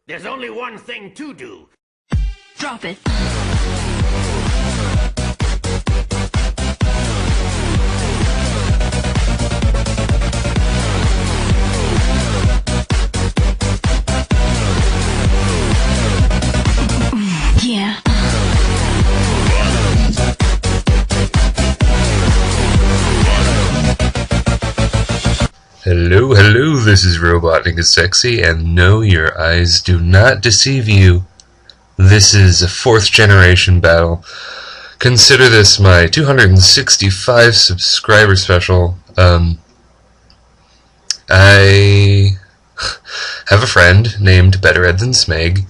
There's only one thing to do. Drop it. Yeah. Hello, this is RobotnikIsSexy, and no, your eyes do not deceive you. This is a 4th generation battle. Consider this my 265 subscriber special. I have a friend named BetterEdThanSmeg,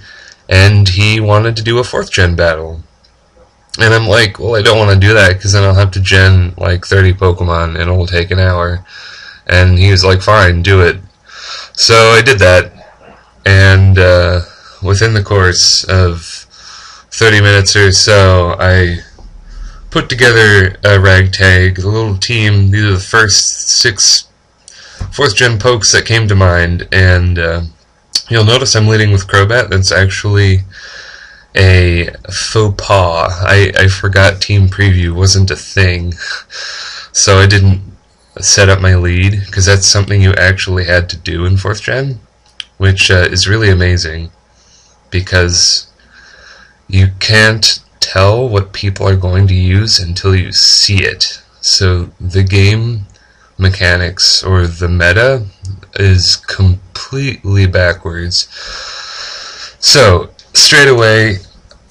and he wanted to do a 4th gen battle. And I'm like, well, I don't want to do that, because then I'll have to gen like 30 Pokemon, and it'll take an hour. And he was like, fine, do it. So I did that, and within the course of 30 minutes or so, I put together a ragtag, a little team. These are the first 6 4th gen pokes that came to mind, and you'll notice I'm leading with Crobat. That's actually a faux pas. I forgot team preview wasn't a thing, so I didn't set up my lead, because that's something you actually had to do in 4th gen, which is really amazing, because you can't tell what people are going to use until you see it. So the game mechanics, or the meta, is completely backwards. So straight away,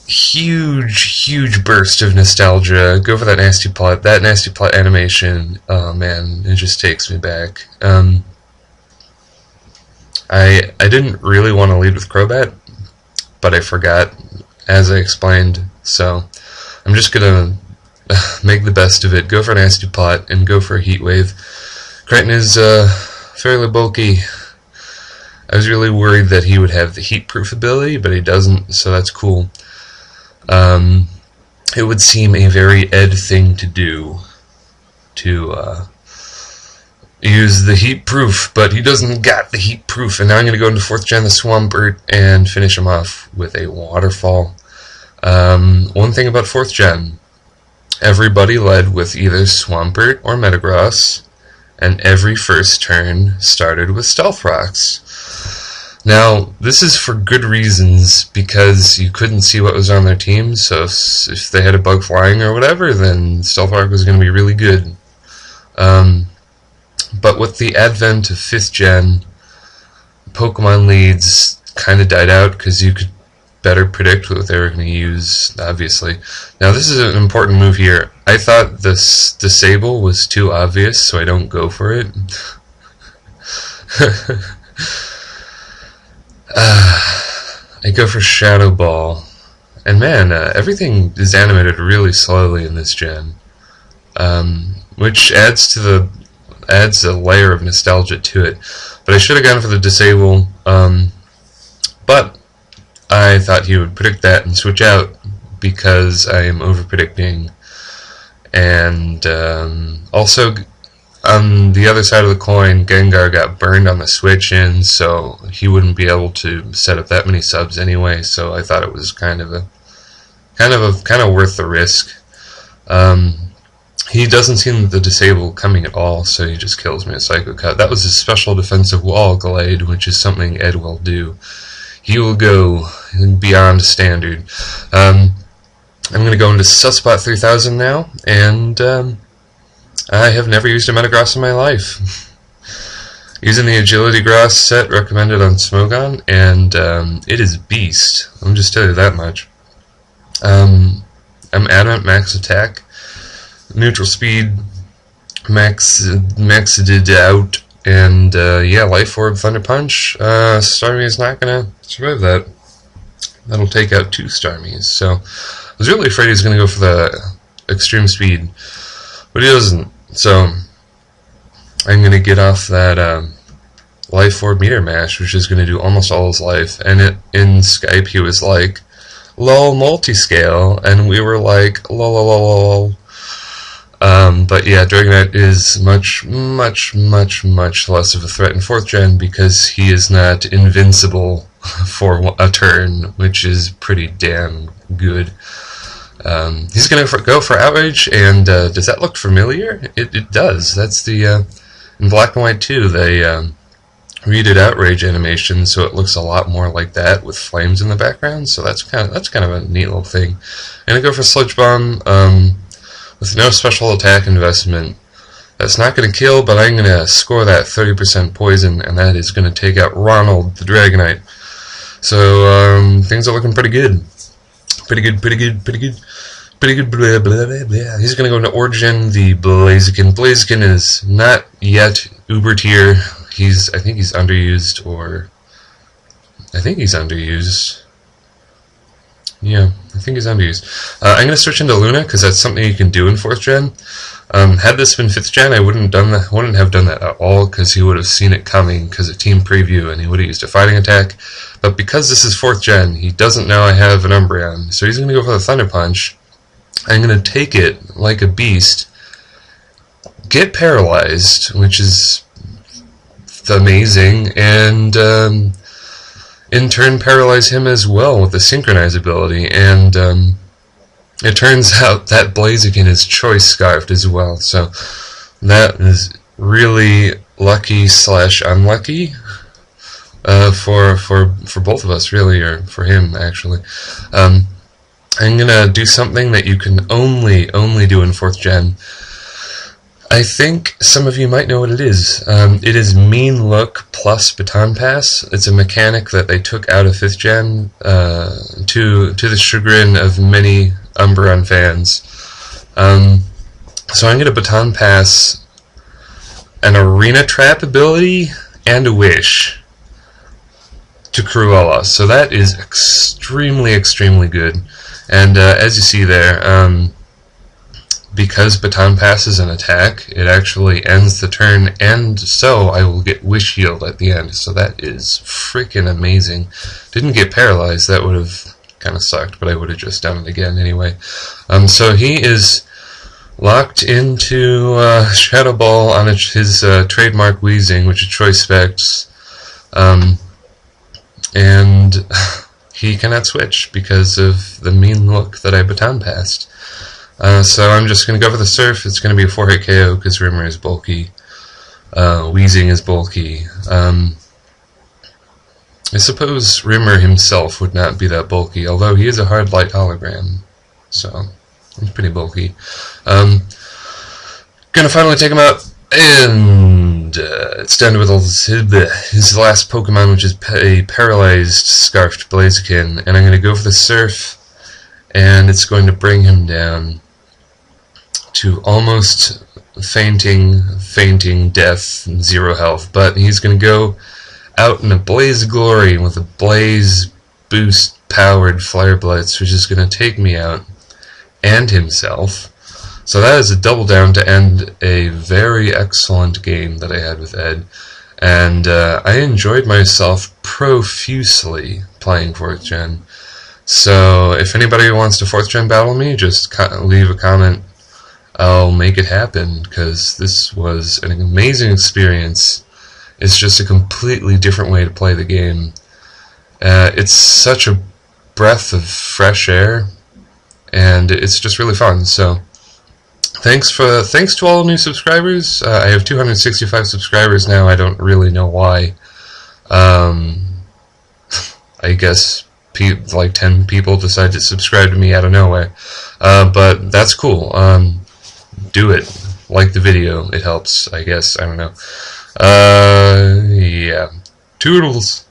huge burst of nostalgia. Go for that nasty plot. That nasty plot animation, oh man, it just takes me back. I didn't really want to lead with Crobat, but I forgot, as I explained, so I'm just gonna make the best of it, go for a nasty plot, and go for a heat wave. Crichton is fairly bulky. I was really worried that he would have the heat proof ability, but he doesn't, so that's cool. It would seem a very Ed thing to do, to use the heat proof, but he doesn't got the heat proof, and now I'm going to go into 4th gen the Swampert and finish him off with a waterfall. One thing about 4th gen, everybody led with either Swampert or Metagross, and every first turn started with Stealth Rocks. Now, this is for good reasons, because you couldn't see what was on their team, so if they had a bug flying or whatever, then Stealth Rock was going to be really good. But with the advent of 5th gen, Pokemon leads kind of died out, because you could better predict what they were going to use, obviously. Now, this is an important move here. I thought this Disable was too obvious, so I don't go for it. I go for Shadow Ball, and man, everything is animated really slowly in this gen, which adds a layer of nostalgia to it. But I should have gone for the Disable, but I thought he would predict that and switch out, because I am over predicting, and also, on the other side of the coin, Gengar got burned on the switch-in, so he wouldn't be able to set up that many subs anyway. So I thought it was kind of worth the risk. He doesn't seem the Disable coming at all, so he just kills me with Psycho Cut. That was a special defensive wall glade, which is something Ed will do. He will go beyond standard. I'm going to go into Suspot 3000 now, and I have never used a Metagross in my life. Using the Agility Gross set recommended on Smogon, and it is beast. Let me just tell you that much. I'm adamant max attack, neutral speed, maxed it out, and yeah, Life Orb, Thunder Punch. Starmie is not gonna survive that. That'll take out 2 Starmies. So I was really afraid he was gonna go for the extreme speed, but he doesn't. So I'm gonna get off that Life Orb Meter Mash, which is gonna do almost all his life. And in Skype he was like, "Lol, multi-scale," and we were like, "Lol, lol, lol, lol." But yeah, Dragonite is much less of a threat in 4th gen, because he is not invincible for a turn, which is pretty damn good. He's going to go for Outrage, and does that look familiar? It does. That's the in Black and White 2, they redid Outrage animation, so it looks a lot more like that with flames in the background. So that's kind of a neat little thing. I'm going to go for Sludge Bomb with no special attack investment. That's not going to kill, but I'm going to score that 30% poison, and that is going to take out Ronald the Dragonite. So things are looking pretty good. Pretty good. Blah, blah, blah, blah. He's going to go into Origin, the Blaziken. Blaziken is not yet Uber tier. I think he's underused, or I think he's underused. Yeah, I think he's underused. I'm going to switch into Luna, because that's something you can do in 4th gen. Had this been 5th gen, I wouldn't have done that at all, because he would have seen it coming, because of Team Preview, and he would have used a fighting attack. But because this is 4th gen, he doesn't know I have an Umbreon, so he's going to go for the Thunder Punch. I'm going to take it like a beast, get paralyzed, which is amazing, and in turn paralyze him as well with the Synchronize ability, and it turns out that Blaziken is Choice Scarfed as well, so that is really lucky / unlucky for both of us, really, or for him, actually. I'm gonna do something that you can only do in 4th gen. I think some of you might know what it is. It is Mean Look plus Baton Pass. It's a mechanic that they took out of 5th gen to the chagrin of many Umbreon fans. So I'm gonna Baton Pass an Arena Trap ability and a Wish to Cruella. So that is extremely good. And as you see there, because Baton Pass is an attack, it actually ends the turn, and so I will get Wish Healed at the end. So that is freaking amazing. Didn't get paralyzed, that would have kind of sucked, but I would have just done it again anyway. So he is locked into Shadow Ball on his trademark Wheezing, which is Choice Specs, and he cannot switch because of the Mean Look that I Baton Passed. So I'm just going to go for the Surf. It's going to be a 4-hit KO because Rimmer is bulky. Wheezing is bulky. I suppose Rimmer himself would not be that bulky, although he is a hard light hologram, so he's pretty bulky. Gonna finally take him out, and it's done with his last Pokemon, which is a paralyzed Scarfed Blaziken, and I'm going to go for the Surf, and it's going to bring him down to almost fainting death, 0 health, but he's going to go out in a blaze of glory with a Blaze Boost powered Flare Blitz, which is going to take me out and himself. So that is a double down to end a very excellent game that I had with Ed, and I enjoyed myself profusely playing 4th gen. So if anybody wants to 4th gen battle me, just leave a comment. I'll make it happen, because this was an amazing experience. It's just a completely different way to play the game. It's such a breath of fresh air, and it's just really fun. So thanks to all the new subscribers. I have 265 subscribers now. I don't really know why. I guess like 10 people decided to subscribe to me out of nowhere, but that's cool. Do it. Like the video. It helps, I guess. I don't know. Yeah. Toodles.